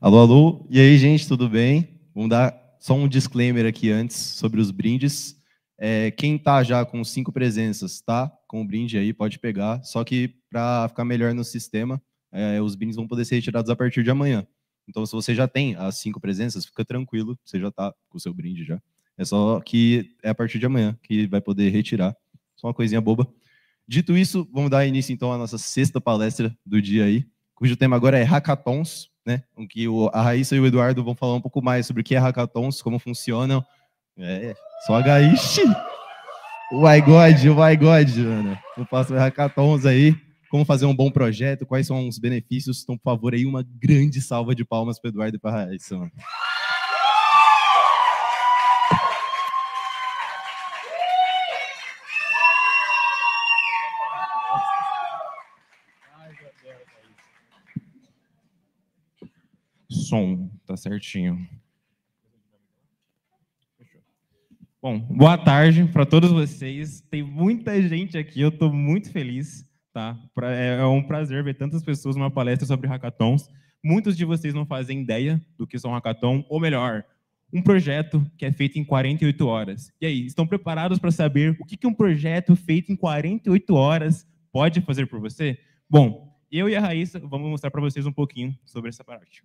Alô, alô. E aí, gente, tudo bem? Vamos dar só um disclaimer aqui antes sobre os brindes. Quem tá já com 5 presenças, tá? Com o brinde aí, pode pegar. Só que para ficar melhor no sistema, os brindes vão poder ser retirados a partir de amanhã. Então, se você já tem as 5 presenças, fica tranquilo, você já tá com o seu brinde já. É só que é a partir de amanhã que vai poder retirar. Só uma coisinha boba. Dito isso, vamos dar início então à nossa 6ª palestra do dia aí, cujo tema agora é hackathons, né? Em que a Raíssa e o Eduardo vão falar um pouco mais sobre o que é hackathons, como funcionam. Só Ixi! O my God, mano. Eu faço hackathons aí, como fazer um bom projeto, quais são os benefícios. Então, por favor, aí uma grande salva de palmas para o Eduardo e para a Raíssa, mano. Som, tá certinho. Bom, boa tarde para todos vocês. Tem muita gente aqui, eu estou muito feliz, tá? É um prazer ver tantas pessoas numa palestra sobre hackathons. Muitos de vocês não fazem ideia do que são hackathon, ou melhor, um projeto que é feito em 48 horas. E aí, estão preparados para saber o que um projeto feito em 48 horas pode fazer por você? Bom, eu e a Raíssa vamos mostrar para vocês um pouquinho sobre essa parte.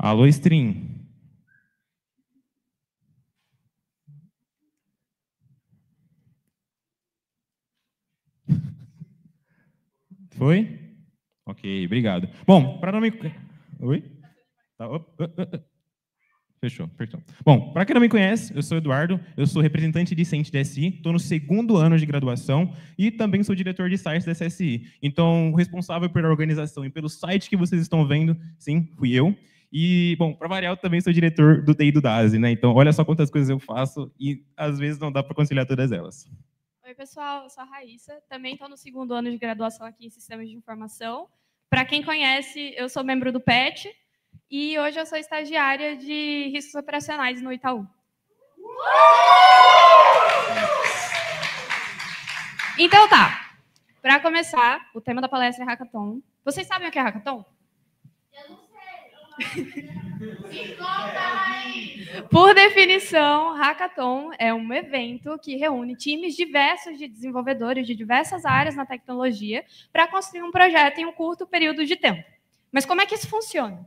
Alô, stream. Foi? Ok, obrigado. Bom, para não me... Oi? Tá, Fechou, perdão. Bom, para quem não me conhece, eu sou o Eduardo, eu sou representante discente da SI, estou no 2º ano de graduação e também sou diretor de sites da SSI. Então, responsável pela organização e pelo site que vocês estão vendo, sim, fui eu. E, bom, para variar, eu também sou diretor do TI do DASE, né? Então, olha só quantas coisas eu faço e, às vezes, não dá para conciliar todas elas. Oi, pessoal, eu sou a Raíssa, também estou no 2º ano de graduação aqui em Sistemas de Informação. Para quem conhece, eu sou membro do PET e hoje eu sou estagiária de riscos operacionais no Itaú. Então tá, para começar, o tema da palestra é hackathon. Vocês sabem o que é hackathon? Eu não sei. Por definição, hackathon é um evento que reúne times diversos de desenvolvedores de diversas áreas na tecnologia para construir um projeto em um curto período de tempo. Mas como é que isso funciona?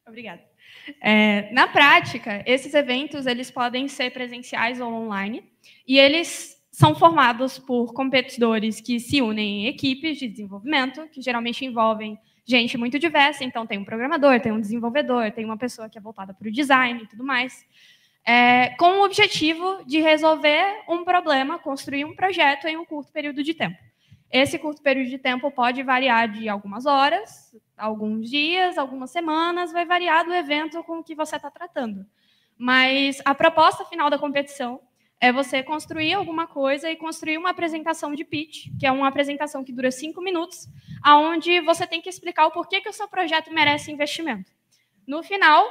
Obrigada. Na prática, esses eventos eles podem ser presenciais ou online e eles são formados por competidores que se unem em equipes de desenvolvimento, que geralmente envolvem gente muito diversa, então tem um programador, tem um desenvolvedor, tem uma pessoa que é voltada para o design e tudo mais, com o objetivo de resolver um problema, construir um projeto em um curto período de tempo. Esse curto período de tempo pode variar de algumas horas, alguns dias, algumas semanas, vai variar do evento com que você está tratando. Mas a proposta final da competição é você construir alguma coisa e construir uma apresentação de pitch, que é uma apresentação que dura 5 minutos, onde você tem que explicar o porquê que o seu projeto merece investimento. No final,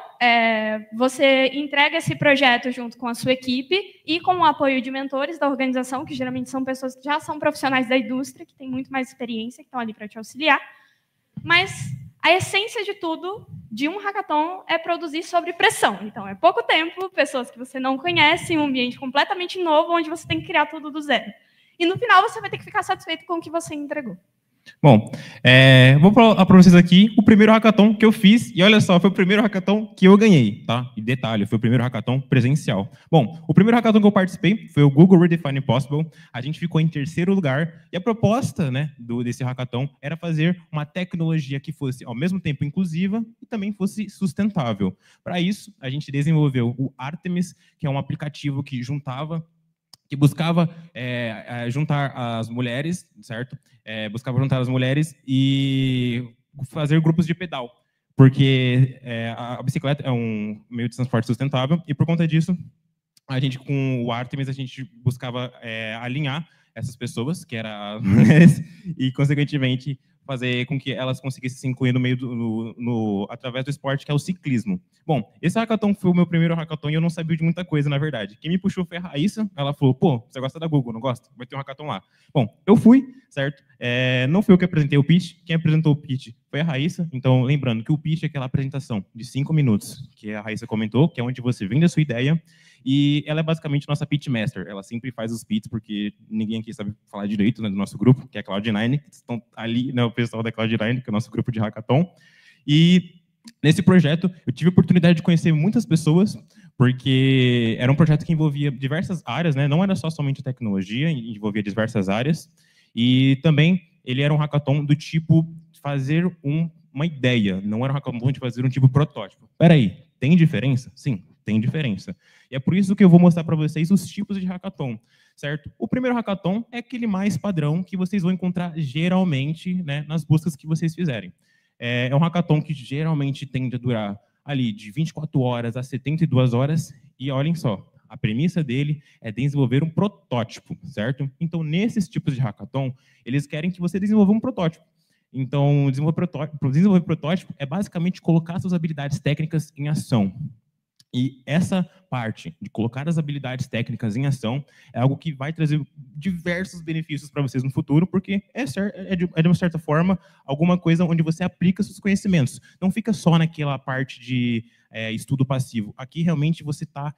você entrega esse projeto junto com a sua equipe e com o apoio de mentores da organização, que geralmente são pessoas que já são profissionais da indústria, que têm muito mais experiência, que estão ali para te auxiliar. Mas a essência de tudo, de um hackathon, é produzir sob pressão. Então, é pouco tempo, pessoas que você não conhece, um ambiente completamente novo, onde você tem que criar tudo do zero. E, no final, você vai ter que ficar satisfeito com o que você entregou. Bom, vou falar para vocês aqui o primeiro hackathon que eu fiz, e olha só, foi o primeiro hackathon que eu ganhei, tá? E detalhe, foi o primeiro hackathon presencial. Bom, o primeiro hackathon que eu participei foi o Google Redefine Possible, a gente ficou em 3º lugar, e a proposta, né, desse hackathon era fazer uma tecnologia que fosse, ao mesmo tempo, inclusiva e também fosse sustentável. Para isso, a gente desenvolveu o Artemis, que é um aplicativo que buscava juntar as mulheres, certo? Buscava juntar as mulheres e fazer grupos de pedal, porque a bicicleta é um meio de transporte sustentável e, por conta disso, a gente, com o Artemis, a gente buscava alinhar essas pessoas, que eram as mulheres, e, consequentemente, fazer com que elas conseguissem se incluir no meio através do esporte, que é o ciclismo. Bom, esse hackathon foi o meu primeiro hackathon e eu não sabia de muita coisa, na verdade. Quem me puxou foi a Raíssa, ela falou, pô, você gosta da Google, não gosta? Vai ter um hackathon lá. Bom, eu fui, certo? Não fui eu que apresentei o pitch, quem apresentou o pitch foi a Raíssa. Então, lembrando que o pitch é aquela apresentação de 5 minutos, que a Raíssa comentou, que é onde você vende a sua ideia, e ela é basicamente nossa pitch master. Ela sempre faz os pitches, porque ninguém aqui sabe falar direito, né, do nosso grupo, que é a Cloud9, que estão ali, né, o pessoal da Cloud9, que é o nosso grupo de hackathon. E nesse projeto, eu tive a oportunidade de conhecer muitas pessoas, porque era um projeto que envolvia diversas áreas, né? Não era somente tecnologia, envolvia diversas áreas. E também ele era um hackathon do tipo fazer uma ideia, não era um hackathon de fazer um tipo protótipo. Peraí, tem diferença? Sim, tem diferença. E é por isso que eu vou mostrar para vocês os tipos de hackathon, certo? O primeiro hackathon é aquele mais padrão que vocês vão encontrar geralmente, né, nas buscas que vocês fizerem. É um hackathon que geralmente tende a durar ali de 24 horas a 72 horas. E olhem só, a premissa dele é desenvolver um protótipo, certo? Então, nesses tipos de hackathon, eles querem que você desenvolva um protótipo. Então, desenvolver protótipo é basicamente colocar suas habilidades técnicas em ação. E essa parte de colocar as habilidades técnicas em ação é algo que vai trazer diversos benefícios para vocês no futuro, porque de uma certa forma, alguma coisa onde você aplica seus conhecimentos. Não fica só naquela parte de estudo passivo. Aqui, realmente, você está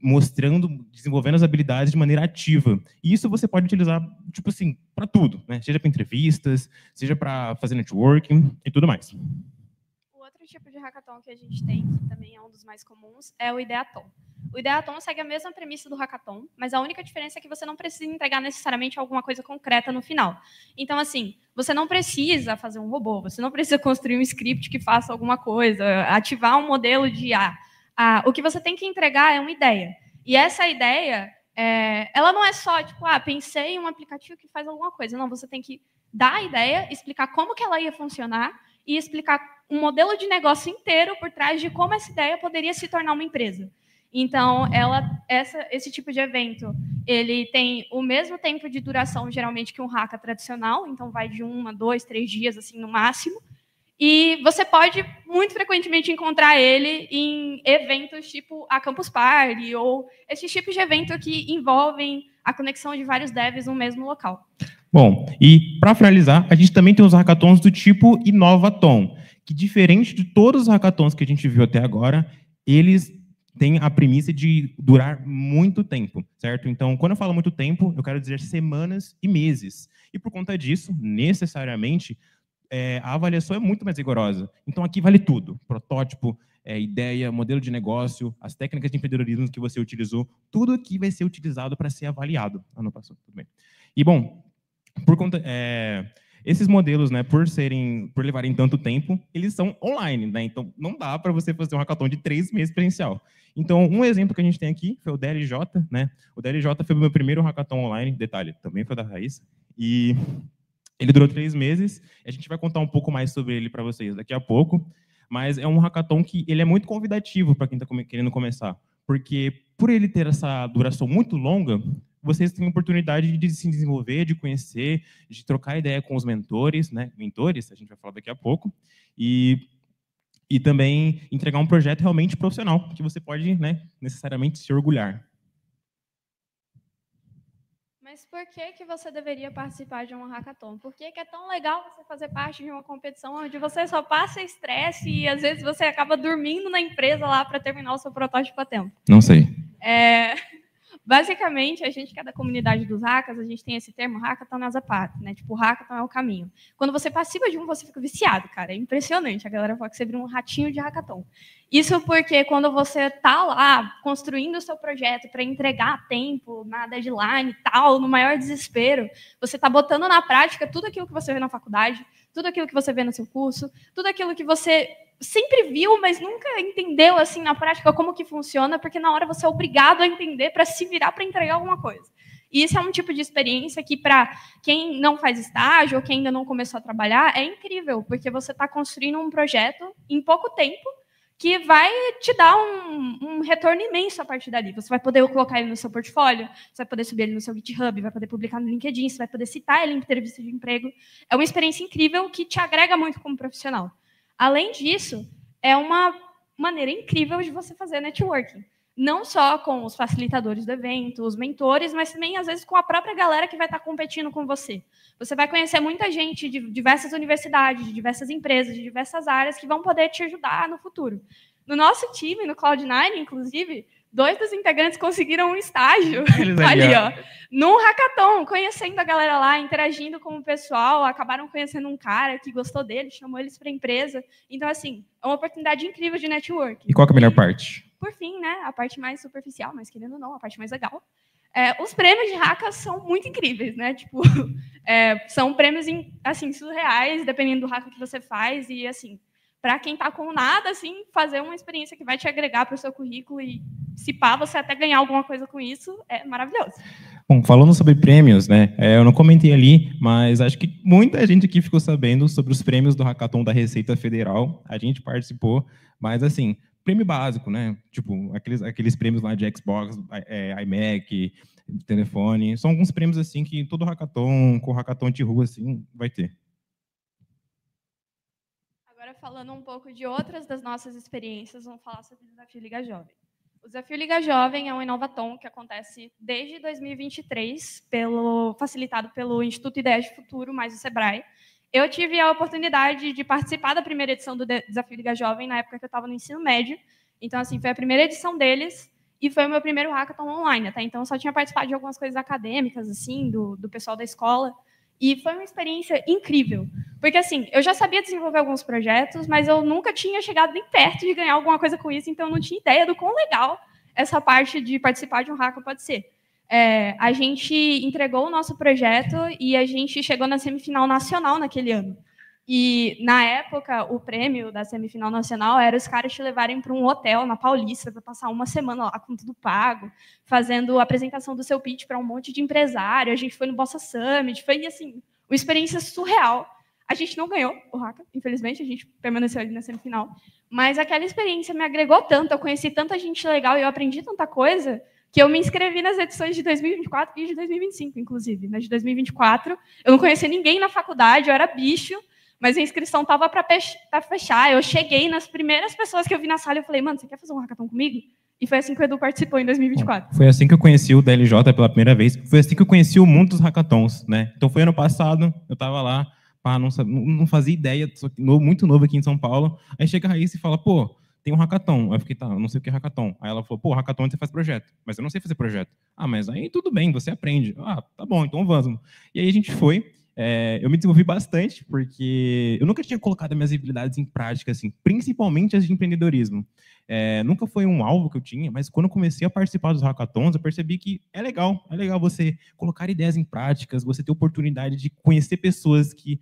mostrando, desenvolvendo as habilidades de maneira ativa. E isso você pode utilizar, tipo assim, para tudo, né? Seja para entrevistas, seja para fazer networking e tudo mais. Outro tipo de hackathon que a gente tem, que também é um dos mais comuns, é o Ideathon. O Ideathon segue a mesma premissa do hackathon, mas a única diferença é que você não precisa entregar necessariamente alguma coisa concreta no final. Então, assim, você não precisa fazer um robô, você não precisa construir um script que faça alguma coisa, ativar um modelo de IA. O que você tem que entregar é uma ideia. E essa ideia, ela não é só, tipo, pensei em um aplicativo que faz alguma coisa. Não, você tem que dar a ideia, explicar como que ela ia funcionar e explicar um modelo de negócio inteiro por trás de como essa ideia poderia se tornar uma empresa. Então, esse tipo de evento, ele tem o mesmo tempo de duração, geralmente, que um hacka tradicional, então vai de 1 a 2, 3 dias, assim, no máximo. E você pode, muito frequentemente, encontrar ele em eventos tipo a Campus Party ou esses tipos de evento que envolvem a conexão de vários devs no mesmo local. Bom, e para finalizar, a gente também tem os hackathons do tipo Inovathon, que diferente de todos os hackathons que a gente viu até agora, eles têm a premissa de durar muito tempo, certo? Então, quando eu falo muito tempo, eu quero dizer semanas e meses. E por conta disso, necessariamente, a avaliação é muito mais rigorosa. Então, aqui vale tudo. Protótipo, ideia, modelo de negócio, as técnicas de empreendedorismo que você utilizou, tudo aqui vai ser utilizado para ser avaliado. Não passou, tudo bem. E, bom, por conta... esses modelos, né, por levarem tanto tempo, eles são online, né? Então, não dá para você fazer um hackathon de 3 meses presencial. Então, um exemplo que a gente tem aqui foi o DLJ, né? O DLJ foi o meu primeiro hackathon online, detalhe, também foi da Raíssa, e ele durou 3 meses. A gente vai contar um pouco mais sobre ele para vocês daqui a pouco, mas é um hackathon que ele é muito convidativo para quem está querendo começar, porque por ele ter essa duração muito longa, vocês têm a oportunidade de se desenvolver, de conhecer, de trocar ideia com os mentores, né? Mentores, a gente vai falar daqui a pouco, e também entregar um projeto realmente profissional, que você pode, né, necessariamente se orgulhar. Mas por que você deveria participar de um hackathon? Por que é tão legal você fazer parte de uma competição onde você só passa estresse e às vezes você acaba dormindo na empresa lá para terminar o seu protótipo a tempo? Não sei. Basicamente, a gente que é da comunidade dos hackers, a gente tem esse termo hackathon as a parte, né? Tipo, hackathon é o caminho. Quando você participa de um, você fica viciado, cara. É impressionante. A galera fala que você vira um ratinho de hackathon. Isso porque quando você tá lá construindo o seu projeto para entregar a tempo, na deadline e tal, no maior desespero, você tá botando na prática tudo aquilo que você vê na faculdade, tudo aquilo que você vê no seu curso, tudo aquilo que você sempre viu, mas nunca entendeu assim na prática como que funciona, porque na hora você é obrigado a entender para se virar para entregar alguma coisa. E isso é um tipo de experiência que, para quem não faz estágio ou quem ainda não começou a trabalhar, é incrível, porque você está construindo um projeto em pouco tempo que vai te dar um retorno imenso a partir dali. Você vai poder colocar ele no seu portfólio, você vai poder subir ele no seu GitHub, vai poder publicar no LinkedIn, você vai poder citar ele em entrevista de emprego. É uma experiência incrível que te agrega muito como profissional. Além disso, é uma maneira incrível de você fazer networking. Não só com os facilitadores do evento, os mentores, mas também, às vezes, com a própria galera que vai estar competindo com você. Você vai conhecer muita gente de diversas universidades, de diversas empresas, de diversas áreas que vão poder te ajudar no futuro. No nosso time, no Cloud9, inclusive, 2 dos integrantes conseguiram um estágio ali, ó, num hackathon, conhecendo a galera lá, interagindo com o pessoal, acabaram conhecendo um cara que gostou dele, chamou eles para a empresa. Então, assim, é uma oportunidade incrível de networking. E qual que é a melhor parte? Por fim, né, a parte mais superficial, mas querendo ou não, a parte mais legal. Os prêmios de hacka são muito incríveis, né? Tipo, são prêmios assim surreais, dependendo do hacka que você faz e assim, para quem está com nada, assim, fazer uma experiência que vai te agregar para o seu currículo e se pá, você até ganhar alguma coisa com isso, é maravilhoso. Bom, falando sobre prêmios, né? Eu não comentei ali, mas acho que muita gente aqui ficou sabendo sobre os prêmios do Hackathon da Receita Federal. A gente participou, mas assim, prêmio básico, né? Tipo, aqueles prêmios lá de Xbox, iMac, telefone. São alguns prêmios assim que todo hackathon, com hackathon de rua, assim, vai ter. Agora, falando um pouco de outras das nossas experiências, vamos falar sobre o Desafio Liga Jovem. O Desafio Liga Jovem é um Inovathon que acontece desde 2023, facilitado pelo Instituto Ideias de Futuro, mais o Sebrae. Eu tive a oportunidade de participar da primeira edição do Desafio Liga Jovem na época que eu estava no ensino médio. Então, assim, foi a primeira edição deles e foi o meu primeiro hackathon online. Até então, eu só tinha participado de algumas coisas acadêmicas, assim, do pessoal da escola. E foi uma experiência incrível. Porque, assim, eu já sabia desenvolver alguns projetos, mas eu nunca tinha chegado nem perto de ganhar alguma coisa com isso, então eu não tinha ideia do quão legal essa parte de participar de um hackathon pode ser. A gente entregou o nosso projeto e a gente chegou na semifinal nacional naquele ano. E, na época, o prêmio da semifinal nacional era os caras te levarem para um hotel na Paulista para passar uma semana lá com tudo pago, fazendo a apresentação do seu pitch para um monte de empresário. A gente foi no Bossa Summit, foi, assim, uma experiência surreal. A gente não ganhou o hacka, infelizmente, a gente permaneceu ali na semifinal. Mas aquela experiência me agregou tanto, eu conheci tanta gente legal e eu aprendi tanta coisa que eu me inscrevi nas edições de 2024 e de 2025, inclusive. Nas de 2024, eu não conhecia ninguém na faculdade, eu era bicho, mas a inscrição estava para fechar. Eu cheguei nas primeiras pessoas que eu vi na sala e eu falei, mano, você quer fazer um hackathon comigo? E foi assim que o Edu participou em 2024. Foi assim que eu conheci o DLJ pela primeira vez. Foi assim que eu conheci o mundo dos hackathons, né? Então foi ano passado, eu estava lá, não fazia ideia, muito novo aqui em São Paulo. Aí chega a Raíssa e fala, pô, tem um hackathon. Aí eu fiquei, tá, eu não sei o que é hackathon. Aí ela falou, pô, hackathon você faz projeto. Mas eu não sei fazer projeto. Ah, mas aí tudo bem, você aprende. Ah, tá bom, então vamos. E aí a gente foi. Eu me desenvolvi bastante, porque eu nunca tinha colocado minhas habilidades em prática, assim, principalmente as de empreendedorismo. Nunca foi um alvo que eu tinha, mas quando eu comecei a participar dos hackathons, eu percebi que é legal você colocar ideias em práticas, você ter oportunidade de conhecer pessoas que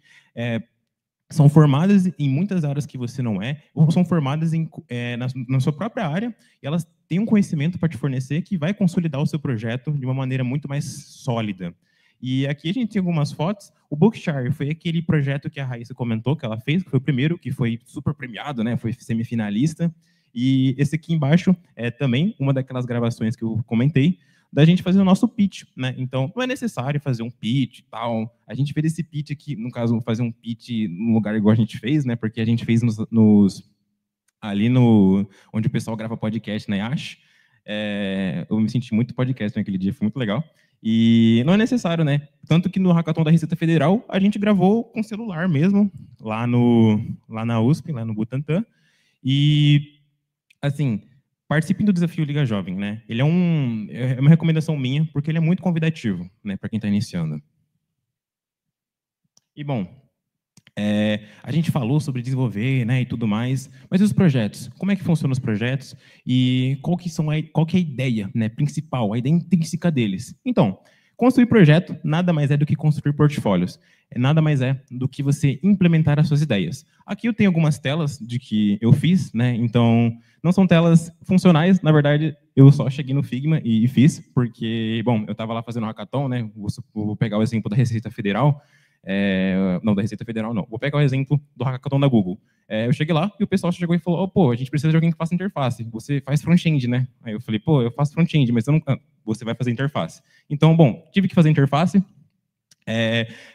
são formadas em muitas áreas que você não é, ou são formadas na sua própria área, e elas têm um conhecimento para te fornecer que vai consolidar o seu projeto de uma maneira muito mais sólida. E aqui a gente tem algumas fotos. O Bookshare foi aquele projeto que a Raíssa comentou, que ela fez, que foi o primeiro, que foi super premiado, né? Foi semifinalista. E esse aqui embaixo é também uma daquelas gravações que eu comentei, da gente fazer o nosso pitch, né? Então, não é necessário fazer um pitch e tal. A gente fez esse pitch aqui, no caso, fazer um pitch no lugar igual a gente fez, né? Porque a gente fez ali onde o pessoal grava podcast na Yash. Eu me senti muito podcast naquele dia, foi muito legal. E não é necessário, né? Tanto que no Hackathon da Receita Federal, a gente gravou com celular mesmo, lá na USP, lá no Butantã. E, assim, participem do Desafio Liga Jovem, né? Ele é uma recomendação minha, porque ele é muito convidativo, né, para quem está iniciando. E, bom, a gente falou sobre desenvolver, né, e tudo mais, mas e os projetos? Como é que funcionam os projetos? E qual que é a ideia, né, principal, a ideia intrínseca deles? Então, construir projeto nada mais é do que construir portfólios. Nada mais é do que você implementar as suas ideias. Aqui eu tenho algumas telas de que eu fiz, né? Então, não são telas funcionais, na verdade, eu só cheguei no Figma e fiz, porque, bom, eu estava lá fazendo um hackathon, né? Vou pegar o exemplo da Receita Federal. Não, da Receita Federal não. Vou pegar o exemplo do hackathon da Google. Eu cheguei lá e o pessoal chegou e falou, pô, a gente precisa de alguém que faça interface. Você faz front-end, né? Aí eu falei, pô, eu faço front-end, mas eu não... você vai fazer interface. Então, bom, tive que fazer interface.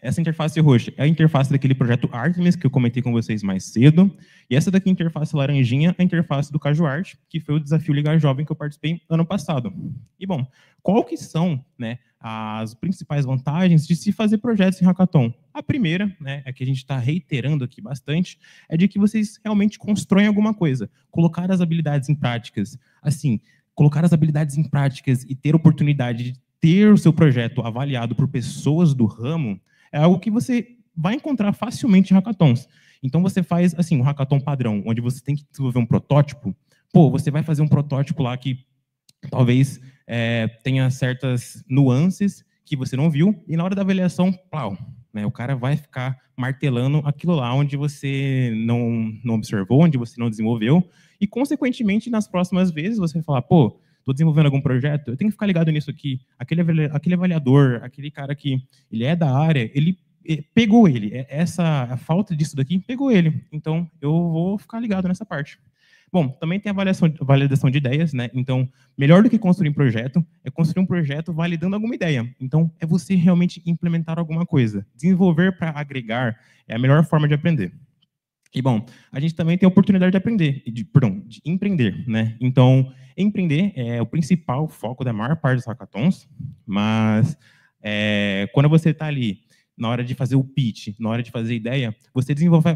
Essa interface roxa é a interface daquele projeto Artemis, que eu comentei com vocês mais cedo. E essa daqui, interface laranjinha, é a interface do CajuArt, que foi o desafio Liga Jovem que eu participei ano passado. E, bom, qual que são, né, as principais vantagens de se fazer projetos em hackathon? A primeira, né, é que a gente está reiterando aqui bastante, é de que vocês realmente constroem alguma coisa. Colocar as habilidades em práticas. Assim, colocar as habilidades em práticas e ter oportunidade de ter o seu projeto avaliado por pessoas do ramo é algo que você vai encontrar facilmente em hackathons. Então, você faz assim um hackathon padrão, onde você tem que desenvolver um protótipo. Pô, você vai fazer um protótipo lá que talvez tenha certas nuances que você não viu, e na hora da avaliação, plau, né, o cara vai ficar martelando aquilo lá onde você não observou, onde você não desenvolveu, e, consequentemente, nas próximas vezes, você vai falar, pô, estou desenvolvendo algum projeto, eu tenho que ficar ligado nisso aqui. Aquele avaliador, aquele cara que ele é da área, ele pegou ele. A falta disso daqui pegou ele. Então, eu vou ficar ligado nessa parte. Bom, também tem a validação de ideias, né? Então, melhor do que construir um projeto, é construir um projeto validando alguma ideia. Então, é você realmente implementar alguma coisa. Desenvolver para agregar é a melhor forma de aprender. E, bom, a gente também tem a oportunidade de aprender, de empreender, né? Então, empreender é o principal foco da maior parte dos hackathons, mas quando você está ali, na hora de fazer o pitch, na hora de fazer a ideia, você desenvolve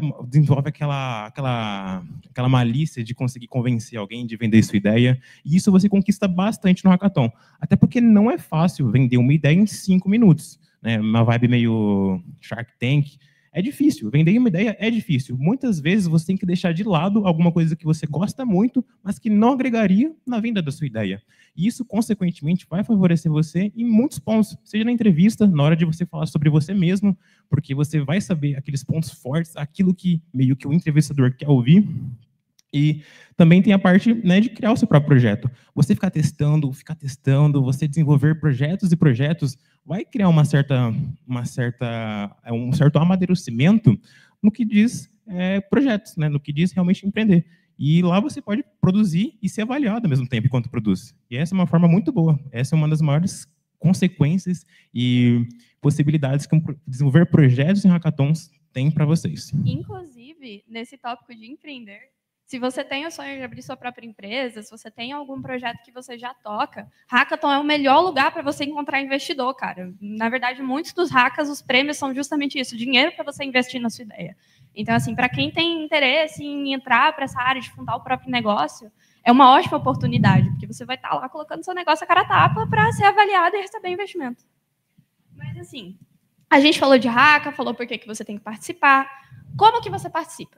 aquela malícia de conseguir convencer alguém de vender sua ideia, e isso você conquista bastante no hackathon. Até porque não é fácil vender uma ideia em 5 minutos, né? Uma vibe meio Shark Tank. É difícil, vender uma ideia é difícil. Muitas vezes você tem que deixar de lado alguma coisa que você gosta muito, mas que não agregaria na venda da sua ideia. E isso, consequentemente, vai favorecer você em muitos pontos, seja na entrevista, na hora de você falar sobre você mesmo, porque você vai saber aqueles pontos fortes, aquilo que meio que o entrevistador quer ouvir. E também tem a parte, né, de criar o seu próprio projeto. Você ficar testando, você desenvolver projetos e projetos, vai criar um certo amadurecimento no que diz projetos, né, no que diz realmente empreender. E lá você pode produzir e ser avaliado ao mesmo tempo enquanto produz. E essa é uma forma muito boa. Essa é uma das maiores consequências e possibilidades que desenvolver projetos em hackathons tem para vocês. Inclusive, nesse tópico de empreender, se você tem o sonho de abrir sua própria empresa, se você tem algum projeto que você já toca, hackathon é o melhor lugar para você encontrar investidor, cara. Na verdade, muitos dos hackers, os prêmios são justamente isso, dinheiro para você investir na sua ideia. Então, assim, para quem tem interesse em entrar para essa área de fundar o próprio negócio, é uma ótima oportunidade, porque você vai estar lá colocando seu negócio a cara a tapa para ser avaliado e receber investimento. Mas, assim, a gente falou de hacka, falou por que você tem que participar. Como que você participa?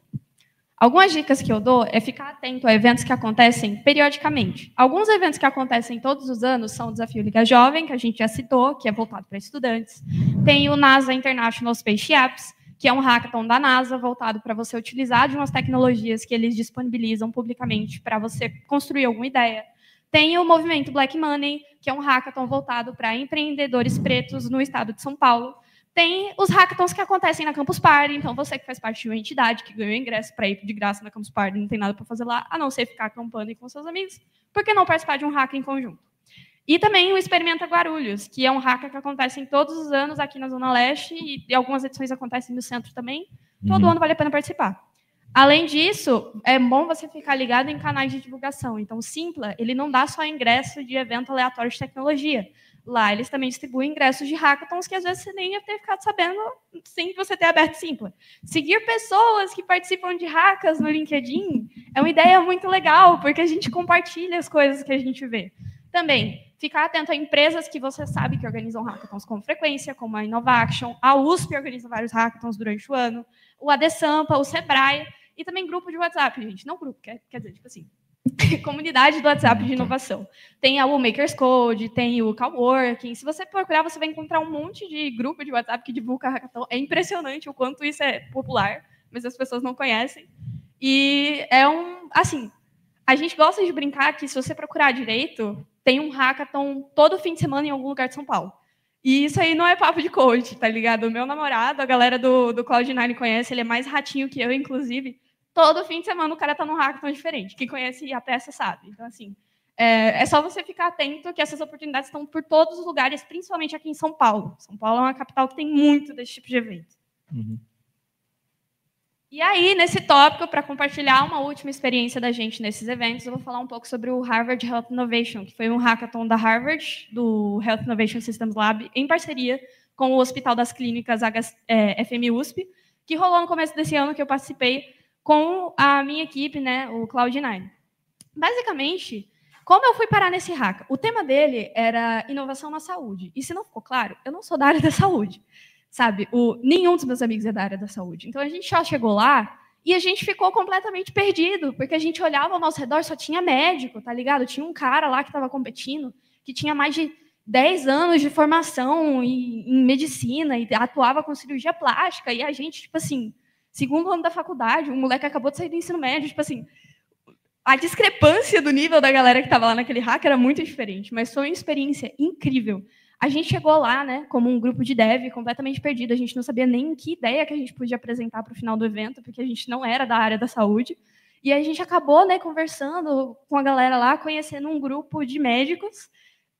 Algumas dicas que eu dou é ficar atento a eventos que acontecem periodicamente. Alguns eventos que acontecem todos os anos são o Desafio Liga Jovem, que a gente já citou, que é voltado para estudantes. Tem o NASA International Space Apps, que é um hackathon da NASA voltado para você utilizar de umas tecnologias que eles disponibilizam publicamente para você construir alguma ideia. Tem o movimento Black Money, que é um hackathon voltado para empreendedores pretos no estado de São Paulo. Tem os hackathons que acontecem na Campus Party, então você que faz parte de uma entidade que ganhou ingresso para ir de graça na Campus Party, não tem nada para fazer lá, a não ser ficar acampando com seus amigos, por que não participar de um hack em conjunto? E também o Experimenta Guarulhos, que é um hack que acontece todos os anos aqui na Zona Leste, e algumas edições acontecem no centro também. Todo ano vale a pena participar. Além disso, é bom você ficar ligado em canais de divulgação. Então, o Simpla, ele não dá só ingresso de evento aleatório de tecnologia. Lá, eles também distribuem ingressos de hackathons que, às vezes, você nem ia ter ficado sabendo sem você ter aberto Simpla. Seguir pessoas que participam de hackas no LinkedIn é uma ideia muito legal, porque a gente compartilha as coisas que a gente vê. Também, ficar atento a empresas que você sabe que organizam hackathons com frequência, como a Innovaction, a USP organiza vários hackathons durante o ano, o ADSampa, o Sebrae, e também grupo de WhatsApp, gente. Não grupo, quer dizer, tipo assim, comunidade do WhatsApp de inovação. Tem a Makers Code, tem o Coworking. Se você procurar, você vai encontrar um monte de grupo de WhatsApp que divulga hackathon. É impressionante o quanto isso é popular, mas as pessoas não conhecem. E assim, a gente gosta de brincar que se você procurar direito, tem um hackathon todo fim de semana em algum lugar de São Paulo. E isso aí não é papo de coach, tá ligado? O meu namorado, a galera do Cloud9 conhece, ele é mais ratinho que eu, inclusive. Todo fim de semana o cara tá num hackathon diferente. Quem conhece a peça sabe. Então, assim, é só você ficar atento que essas oportunidades estão por todos os lugares, principalmente aqui em São Paulo. São Paulo é uma capital que tem muito desse tipo de evento. Uhum. E aí, nesse tópico, para compartilhar uma última experiência da gente nesses eventos, eu vou falar um pouco sobre o Harvard Health Innovation, que foi um hackathon da Harvard, do Health Innovation Systems Lab, em parceria com o Hospital das Clínicas FMUSP, que rolou no começo desse ano, que eu participei com a minha equipe, né, o Cloud9. Basicamente, como eu fui parar nesse hack? O tema dele era inovação na saúde. E se não ficou claro, eu não sou da área da saúde. Sabe, nenhum dos meus amigos é da área da saúde. Então, a gente só chegou lá e a gente ficou completamente perdido, porque a gente olhava ao nosso redor, só tinha médico, tá ligado? Tinha um cara lá que estava competindo, que tinha mais de 10 anos de formação em medicina e atuava com cirurgia plástica, e a gente, tipo assim, segundo ano da faculdade, um moleque acabou de sair do ensino médio, tipo assim, a discrepância do nível da galera que estava lá naquele hack era muito diferente, mas foi uma experiência incrível. A gente chegou lá, né, como um grupo de dev completamente perdido. A gente não sabia nem que ideia que a gente podia apresentar para o final do evento, porque a gente não era da área da saúde. E a gente acabou, né, conversando com a galera lá, conhecendo um grupo de médicos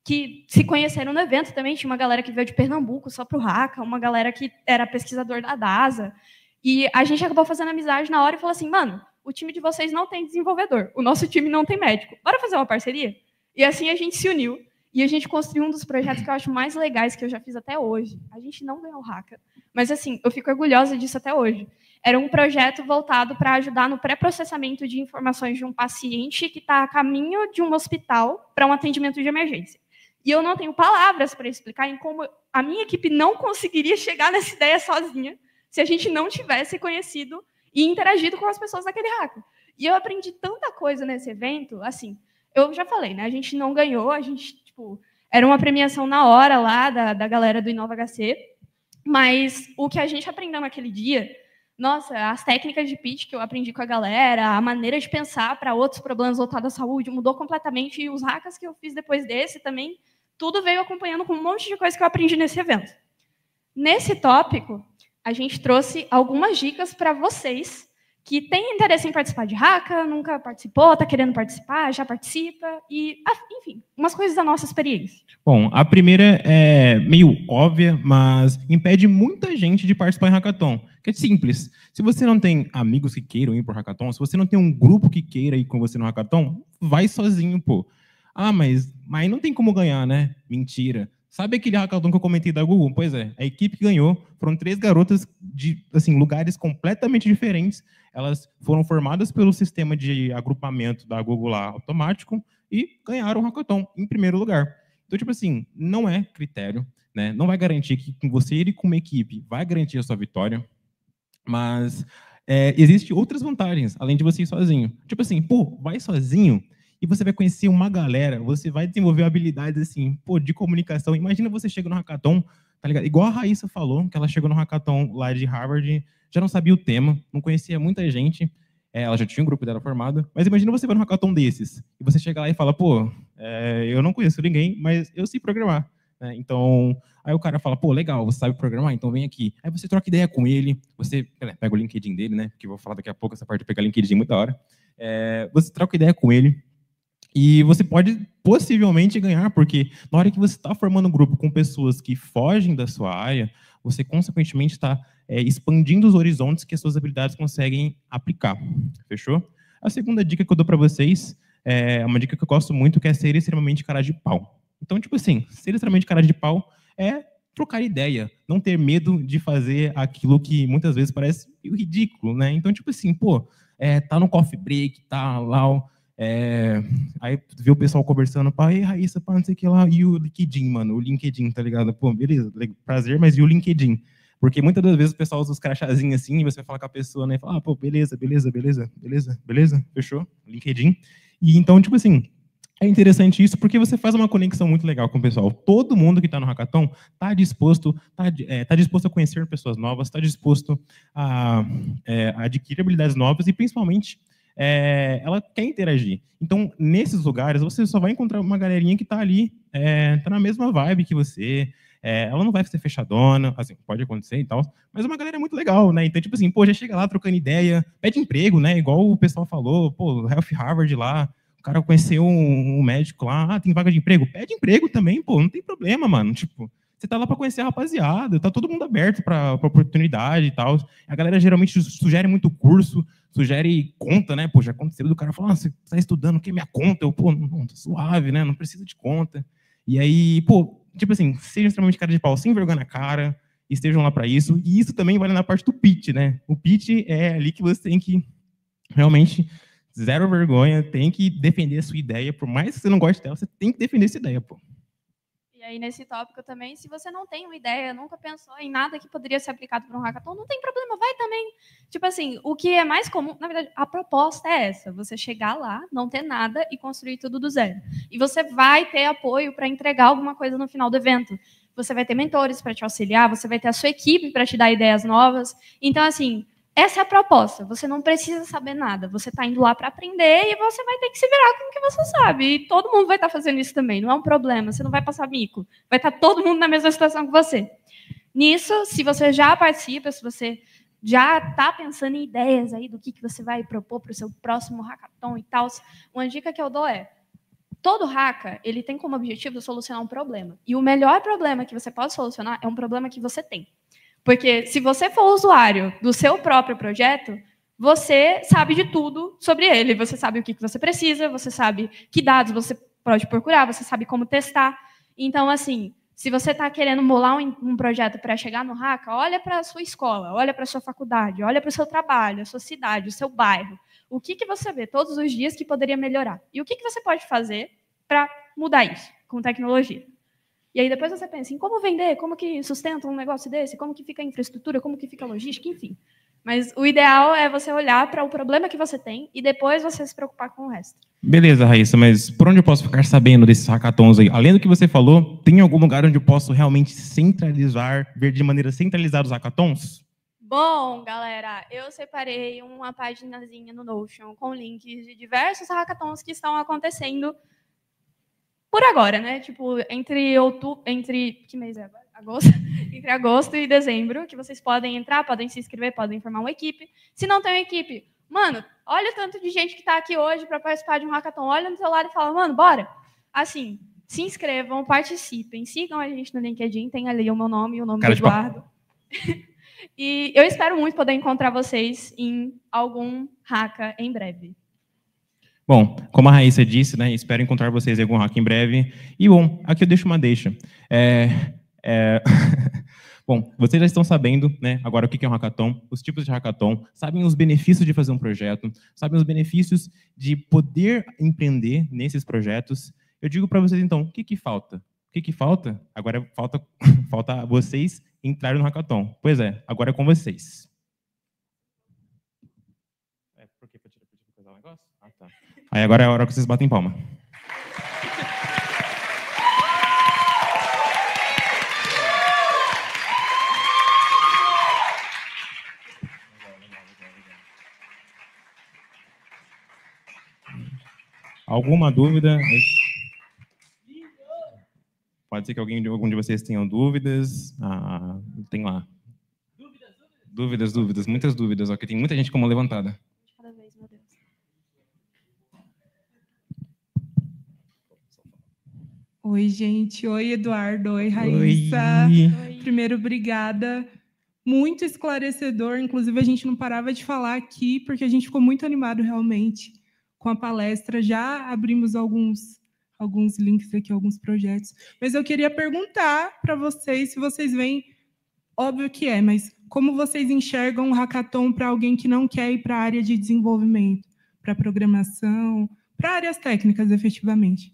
que se conheceram no evento também. Tinha uma galera que veio de Pernambuco só para o Hacka, uma galera que era pesquisador da DASA. E a gente acabou fazendo amizade na hora e falou assim, mano, o time de vocês não tem desenvolvedor, o nosso time não tem médico. Bora fazer uma parceria? E assim a gente se uniu. E a gente construiu um dos projetos que eu acho mais legais que eu já fiz até hoje. A gente não ganhou o Hacka, mas assim, eu fico orgulhosa disso até hoje. Era um projeto voltado para ajudar no pré-processamento de informações de um paciente que está a caminho de um hospital para um atendimento de emergência. E eu não tenho palavras para explicar em como a minha equipe não conseguiria chegar nessa ideia sozinha se a gente não tivesse conhecido e interagido com as pessoas daquele Hacka. E eu aprendi tanta coisa nesse evento, assim, eu já falei, né? A gente não ganhou, a gente era uma premiação na hora lá da galera do InovaHC, mas o que a gente aprendeu naquele dia, nossa, as técnicas de pitch que eu aprendi com a galera, a maneira de pensar para outros problemas voltados à saúde mudou completamente, e os hacks que eu fiz depois desse também, tudo veio acompanhando com um monte de coisa que eu aprendi nesse evento. Nesse tópico, a gente trouxe algumas dicas para vocês que tem interesse em participar de Hacka, nunca participou, está querendo participar, já participa, e, enfim, umas coisas da nossa experiência. Bom, a primeira é meio óbvia, mas impede muita gente de participar em Hackathon, que é simples. Se você não tem amigos que queiram ir para o Hackathon, se você não tem um grupo que queira ir com você no Hackathon, vai sozinho, pô. Ah, mas não tem como ganhar, né? Mentira. Sabe aquele hackathon que eu comentei da Google? Pois é, a equipe que ganhou foram 3 garotas de assim, lugares completamente diferentes. Elas foram formadas pelo sistema de agrupamento da Google lá, automático, e ganharam o hackathon em primeiro lugar. Então, tipo assim, não é critério, né? Não vai garantir que com você ir com uma equipe vai garantir a sua vitória, mas existem outras vantagens, além de você ir sozinho. Tipo assim, pô, vai sozinho, e você vai conhecer uma galera, você vai desenvolver habilidades assim, pô, de comunicação. Imagina você chega no hackathon, tá ligado? Igual a Raíssa falou, que ela chegou no hackathon lá de Harvard, já não sabia o tema, não conhecia muita gente, ela já tinha um grupo dela formado, mas imagina você vai no hackathon desses, e você chega lá e fala, pô, eu não conheço ninguém, mas eu sei programar. Né? Então, aí o cara fala, pô, legal, você sabe programar, então vem aqui. Aí você troca ideia com ele, você pega o LinkedIn dele, né? Que eu vou falar daqui a pouco, essa parte de pegar o LinkedIn muito da hora. Você troca ideia com ele, e você pode possivelmente ganhar, porque na hora que você está formando um grupo com pessoas que fogem da sua área, você consequentemente está expandindo os horizontes que as suas habilidades conseguem aplicar. Fechou? A segunda dica que eu dou para vocês é uma dica que eu gosto muito, que é ser extremamente cara de pau. Então, tipo assim, ser extremamente cara de pau é trocar ideia, não ter medo de fazer aquilo que muitas vezes parece ridículo, né? Então, tipo assim, pô, tá no coffee break, tá lá... aí vê o pessoal conversando, pá, ei, Raíssa, pá, não sei o que lá, e o LinkedIn, mano, o LinkedIn, tá ligado? Pô, beleza, prazer, mas e o LinkedIn? Porque muitas das vezes o pessoal usa os crachazinhos assim, e você vai falar com a pessoa, né, e fala, pô, beleza, fechou, LinkedIn. E então, tipo assim, é interessante isso porque você faz uma conexão muito legal com o pessoal. Todo mundo que está no hackathon está disposto a conhecer pessoas novas, está disposto a adquirir habilidades novas e, principalmente, ela quer interagir. Então, nesses lugares, você só vai encontrar uma galerinha que está ali, está na mesma vibe que você. Ela não vai ser fechadona, assim, pode acontecer e tal, mas é uma galera muito legal, né? Então, tipo assim, pô, já chega lá trocando ideia, pede emprego, né? Igual o pessoal falou, pô, Health Harvard lá, o cara conheceu um médico lá, tem vaga de emprego, pede emprego também, pô, não tem problema, mano. Tipo, você tá lá para conhecer a rapaziada, tá todo mundo aberto para oportunidade e tal. A galera geralmente sugere muito curso, sugere conta, né? Pô, já aconteceu do cara falar, você tá estudando, que é minha conta? Eu, pô, não, tá suave, né? Não precisa de conta. E aí, pô, tipo assim, sejam extremamente cara de pau, sem vergonha na cara, estejam lá para isso. E isso também vale na parte do pitch, né? O pitch é ali que você tem que realmente zero vergonha, tem que defender a sua ideia, por mais que você não goste dela, você tem que defender essa ideia, pô. E aí, nesse tópico também, se você não tem uma ideia, nunca pensou em nada que poderia ser aplicado para um hackathon, não tem problema, vai também. Tipo assim, o que é mais comum, na verdade, a proposta é essa, você chegar lá, não ter nada e construir tudo do zero. E você vai ter apoio para entregar alguma coisa no final do evento. Você vai ter mentores para te auxiliar, você vai ter a sua equipe para te dar ideias novas. Então, assim, essa é a proposta. Você não precisa saber nada. Você está indo lá para aprender e você vai ter que se virar com o que você sabe. E todo mundo vai estar fazendo isso também. Não é um problema. Você não vai passar mico. Vai estar todo mundo na mesma situação que você. Nisso, se você já participa, se você já está pensando em ideias aí do que você vai propor para o seu próximo hackathon e tal, uma dica que eu dou é: todo hacka, ele tem como objetivo solucionar um problema. E o melhor problema que você pode solucionar é um problema que você tem. Porque se você for usuário do seu próprio projeto, você sabe de tudo sobre ele. Você sabe o que você precisa, você sabe que dados você pode procurar, você sabe como testar. Então, assim, se você está querendo molar um projeto para chegar no Hacka, olha para a sua escola, olha para a sua faculdade, olha para o seu trabalho, a sua cidade, o seu bairro. O que você vê todos os dias que poderia melhorar? E o que você pode fazer para mudar isso com tecnologia? E aí depois você pensa em como vender, como que sustenta um negócio desse, como que fica a infraestrutura, como que fica a logística, enfim. Mas o ideal é você olhar para o problema que você tem e depois você se preocupar com o resto. Beleza, Raíssa, mas por onde eu posso ficar sabendo desses hackathons aí? Além do que você falou, tem algum lugar onde eu posso realmente centralizar, ver de maneira centralizada os hackathons? Bom, galera, eu separei uma paginazinha no Notion com links de diversos hackathons que estão acontecendo por agora, né? Tipo, que mês é agora? Agosto. Entre agosto e dezembro, que vocês podem entrar, podem se inscrever, podem formar uma equipe. Se não tem uma equipe, mano, olha o tanto de gente que está aqui hoje para participar de um hackathon. Olha no seu lado e fala, mano, bora. Assim, se inscrevam, participem, sigam a gente no LinkedIn, tem ali o meu nome e o nome do Eduardo. E eu espero muito poder encontrar vocês em algum hacka em breve. Bom, como a Raíssa disse, né, espero encontrar vocês em algum hack em breve. E, bom, aqui eu deixo uma deixa. Bom, vocês já estão sabendo, né, agora o que é um hackathon, os tipos de hackathon, sabem os benefícios de fazer um projeto, sabem os benefícios de poder empreender nesses projetos. Eu digo para vocês, então, o que falta? O que falta? Agora falta vocês entrarem no hackathon. Pois é, agora é com vocês. Por que pedir coisa o negócio? Ah, tá. Aí agora é a hora que vocês batem palma. Alguma dúvida? Pode ser que algum de vocês tenham dúvidas. Tem lá. Dúvidas, muitas dúvidas. Aqui tem muita gente com a mão levantada. Cada vez, meu Deus. Oi, gente. Oi, Eduardo. Oi, Raíssa. Oi. Primeiro, obrigada. Muito esclarecedor. Inclusive, a gente não parava de falar aqui, porque a gente ficou muito animado, realmente, com a palestra. Já abrimos alguns links aqui, alguns projetos. Mas eu queria perguntar para vocês, se vocês veem, óbvio que é, mas como vocês enxergam um hackathon para alguém que não quer ir para a área de desenvolvimento, para programação, para áreas técnicas, efetivamente?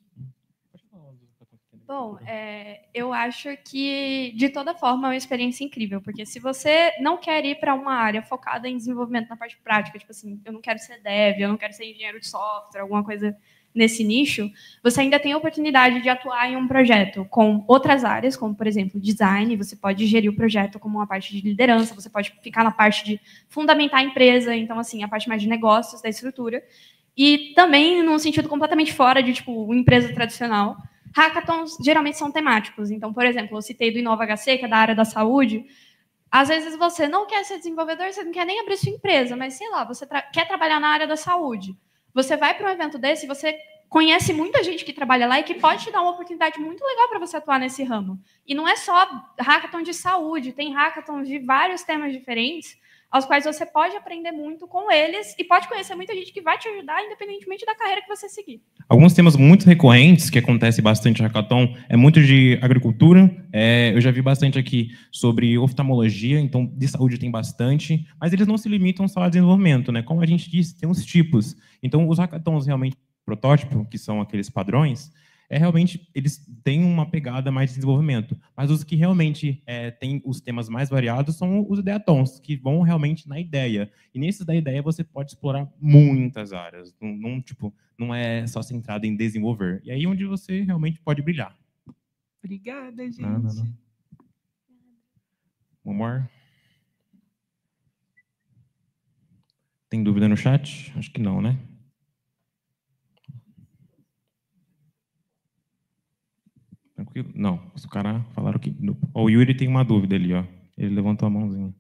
Bom, eu acho que, de toda forma, é uma experiência incrível, porque se você não quer ir para uma área focada em desenvolvimento na parte prática, tipo assim, eu não quero ser dev, eu não quero ser engenheiro de software, alguma coisa nesse nicho, você ainda tem a oportunidade de atuar em um projeto com outras áreas, como, por exemplo, design. Você pode gerir o projeto como uma parte de liderança, você pode ficar na parte de fundamentar a empresa, então, assim, a parte mais de negócios, da estrutura. E também num sentido completamente fora de, tipo, uma empresa tradicional. Hackathons geralmente são temáticos. Então, por exemplo, eu citei do InovaHC, que é da área da saúde. Às vezes você não quer ser desenvolvedor, você não quer nem abrir sua empresa, mas, sei lá, você quer trabalhar na área da saúde. Você vai para um evento desse e você conhece muita gente que trabalha lá e que pode te dar uma oportunidade muito legal para você atuar nesse ramo. E não é só hackathon de saúde, tem hackathons de vários temas diferentes, aos quais você pode aprender muito com eles e pode conhecer muita gente que vai te ajudar, independentemente da carreira que você seguir. Alguns temas muito recorrentes que acontece bastante no hackathon é muito de agricultura. Eu já vi bastante aqui sobre oftalmologia, então de saúde tem bastante, mas eles não se limitam só a desenvolvimento, né? Como a gente disse, tem uns tipos. Então os hackathons realmente protótipo, que são aqueles padrões, realmente eles têm uma pegada mais de desenvolvimento. Mas os que realmente têm os temas mais variados são os ideatons, que vão realmente na ideia. E nesses da ideia você pode explorar muitas áreas. Não é só centrado em desenvolver. E aí é onde você realmente pode brilhar. Obrigada, gente. Não. One more. Tem dúvida no chat? Acho que não, né? Tranquilo? Não, os caras falaram que... O Yuri tem uma dúvida ali, ó. Ele levantou a mãozinha.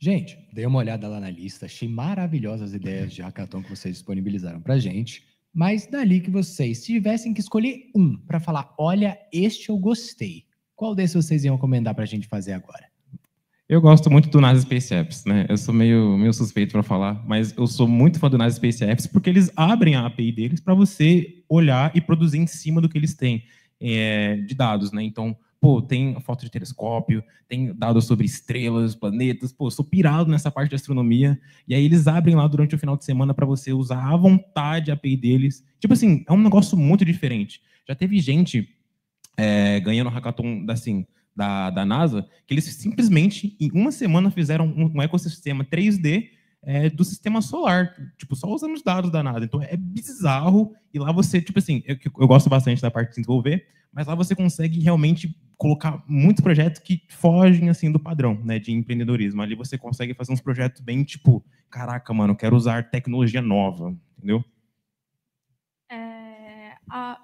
Gente, dei uma olhada lá na lista, achei maravilhosas as ideias de hackathon que vocês disponibilizaram pra gente, mas dali que vocês tivessem que escolher um para falar, olha, este eu gostei, qual desses vocês iam recomendar pra gente fazer agora? Eu gosto muito do NASA Space Apps, né? Eu sou meio suspeito para falar, mas eu sou muito fã do NASA Space Apps porque eles abrem a API deles para você olhar e produzir em cima do que eles têm de dados, né? Então, tem foto de telescópio, tem dados sobre estrelas, planetas, eu sou pirado nessa parte de astronomia, e aí eles abrem lá durante o final de semana para você usar à vontade a API deles. Tipo assim, é um negócio muito diferente. Já teve gente ganhando hackathon, assim, da NASA, que eles simplesmente, em uma semana, fizeram um ecossistema 3D do sistema solar, tipo, só usando os dados da NASA. Então, é bizarro, e lá você, tipo assim, eu gosto bastante da parte de desenvolver, mas lá você consegue realmente colocar muitos projetos que fogem, assim, do padrão, né, de empreendedorismo. Ali você consegue fazer uns projetos bem, tipo, caraca, mano, eu quero usar tecnologia nova, entendeu?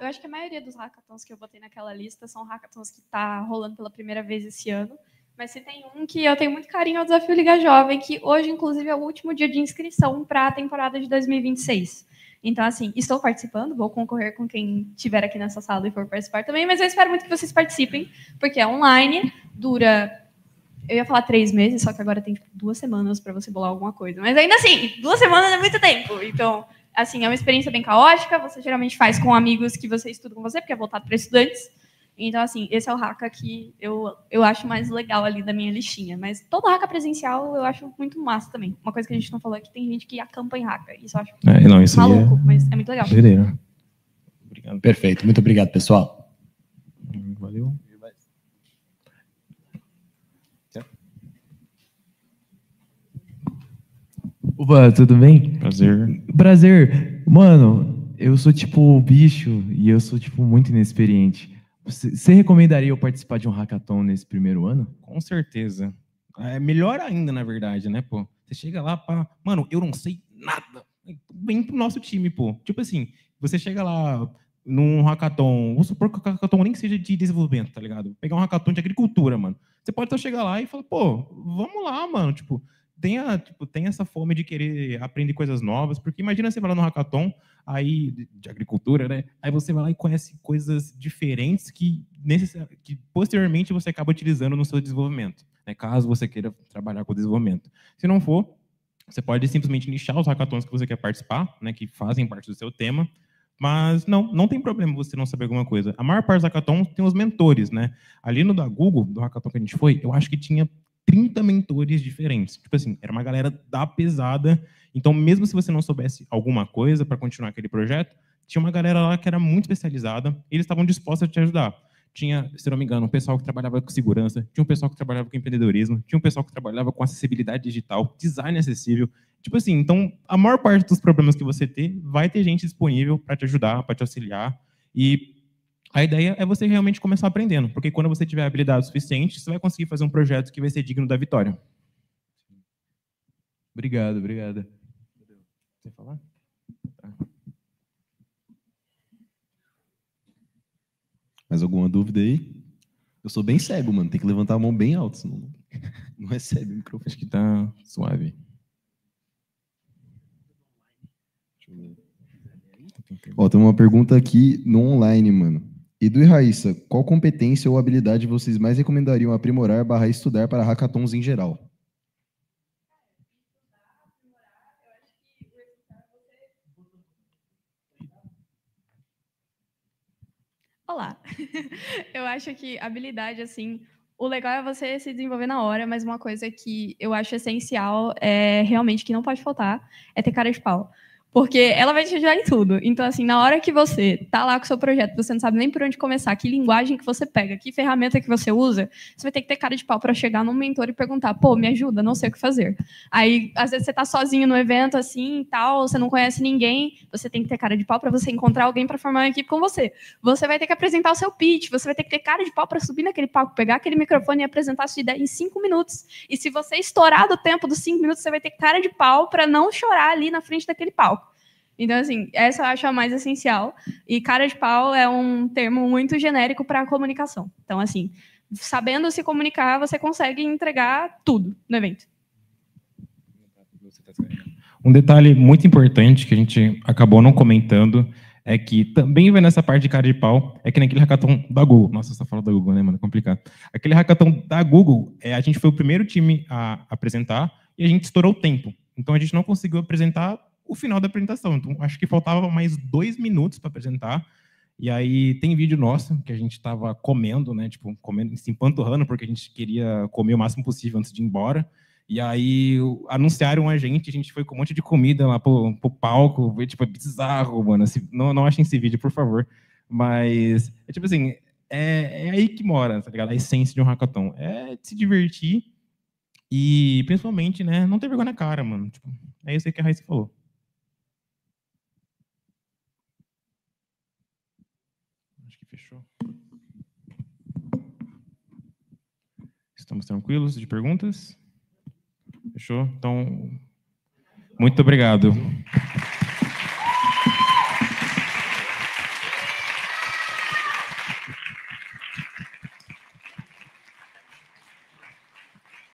Eu acho que a maioria dos hackathons que eu botei naquela lista são hackathons que tá rolando pela primeira vez esse ano. Mas se tem um que eu tenho muito carinho, é o Desafio Liga Jovem, que hoje, inclusive, é o último dia de inscrição para a temporada de 2026. Então, assim, estou participando, vou concorrer com quem estiver aqui nessa sala e for participar também, mas eu espero muito que vocês participem, porque é online, dura... Eu ia falar 3 meses, só que agora tem 2 semanas para você bolar alguma coisa. Mas ainda assim, 2 semanas é muito tempo. Então... Assim, é uma experiência bem caótica, você geralmente faz com amigos que você estuda com você, porque é voltado para estudantes. Então, assim, esse é o hacka que eu acho mais legal ali da minha listinha. Mas todo hacka presencial eu acho muito massa também. Uma coisa que a gente não falou é que tem gente que acampa em hacka. Isso eu acho isso maluco, mas é muito legal. Beleza. Obrigado. Perfeito, muito obrigado, pessoal. Valeu. Opa, tudo bem? Prazer. Prazer. Mano, eu sou tipo bicho e eu sou tipo muito inexperiente. Você recomendaria eu participar de um hackathon nesse primeiro ano? Com certeza. É melhor ainda, na verdade, né, pô? Você chega lá, mano, eu não sei nada. Vem pro nosso time, pô. Tipo assim, você chega lá num hackathon, vou supor que o hackathon nem seja de desenvolvimento, tá ligado? Pegar um hackathon de agricultura, mano. Você pode só chegar lá e falar, pô, vamos lá, mano, tipo, tem essa fome de querer aprender coisas novas, porque imagina você vai lá no hackathon, aí, de agricultura, né? Aí você vai lá e conhece coisas diferentes que posteriormente você acaba utilizando no seu desenvolvimento, né? Caso você queira trabalhar com desenvolvimento. Se não for, você pode simplesmente nichar os hackathons que você quer participar, né? Que fazem parte do seu tema, mas não tem problema você não saber alguma coisa. A maior parte dos hackathons tem os mentores, né? Ali no da Google, do hackathon que a gente foi, eu acho que tinha 30 mentores diferentes. Tipo assim, era uma galera da pesada. Então, mesmo se você não soubesse alguma coisa para continuar aquele projeto, tinha uma galera lá que era muito especializada e eles estavam dispostos a te ajudar. tinha, se não me engano, um pessoal que trabalhava com segurança, tinha um pessoal que trabalhava com empreendedorismo, tinha um pessoal que trabalhava com acessibilidade digital, design acessível. Tipo assim, então, a maior parte dos problemas que você ter, vai ter gente disponível para te ajudar, para te auxiliar. E a ideia é você realmente começar aprendendo, porque quando você tiver habilidade suficiente, você vai conseguir fazer um projeto que vai ser digno da vitória. Obrigado, obrigado. Você falar? Tá. Mais alguma dúvida aí? Eu sou bem cego, mano. Tem que levantar a mão bem alto, senão não recebe o microfone. Acho que tá suave. Deixa eu ver. Ó, tem uma pergunta aqui no online, mano. Edu e Raíssa, qual competência ou habilidade vocês mais recomendariam aprimorar / estudar para hackathons em geral? Olá. Eu acho que habilidade, assim, o legal é você se desenvolver na hora, mas uma coisa que eu acho essencial, realmente que não pode faltar, é ter cara de pau. Porque ela vai te ajudar em tudo. Então, assim, na hora que você tá lá com o seu projeto, você não sabe nem por onde começar, que linguagem que você pega, que ferramenta que você usa, você vai ter que ter cara de pau para chegar num mentor e perguntar, pô, me ajuda, não sei o que fazer. Aí, às vezes, você tá sozinho no evento, assim, e tal, você não conhece ninguém, você tem que ter cara de pau para você encontrar alguém para formar uma equipe com você. Você vai ter que apresentar o seu pitch, você vai ter que ter cara de pau para subir naquele palco, pegar aquele microfone e apresentar a sua ideia em 5 minutos. E se você estourar do tempo dos 5 minutos, você vai ter cara de pau para não chorar ali na frente daquele palco. Então, assim, essa eu acho a mais essencial. E cara de pau é um termo muito genérico para comunicação. Então, assim, sabendo se comunicar, você consegue entregar tudo no evento. Um detalhe muito importante que a gente acabou não comentando é que também vai nessa parte de cara de pau, é que naquele hackathon da Google, nossa, você fala da Google, né, mano, é complicado. Aquele hackathon da Google, a gente foi o primeiro time a apresentar e a gente estourou o tempo. Então, a gente não conseguiu apresentar o final da apresentação. Então, acho que faltava mais 2 minutos para apresentar. E aí tem vídeo nosso que a gente estava comendo, né? Tipo, comendo, se empanturrando, porque a gente queria comer o máximo possível antes de ir embora. E aí anunciaram a gente foi com um monte de comida lá pro palco. Tipo, é bizarro, mano. Não achem esse vídeo, por favor. Mas, tipo assim, é aí que mora, tá ligado? A essência de um hackathon. É se divertir e, principalmente, né? Não ter vergonha na cara, mano. Tipo, é isso aí que a Raíssa falou. Fechou. Estamos tranquilos de perguntas? Fechou? Então, muito obrigado.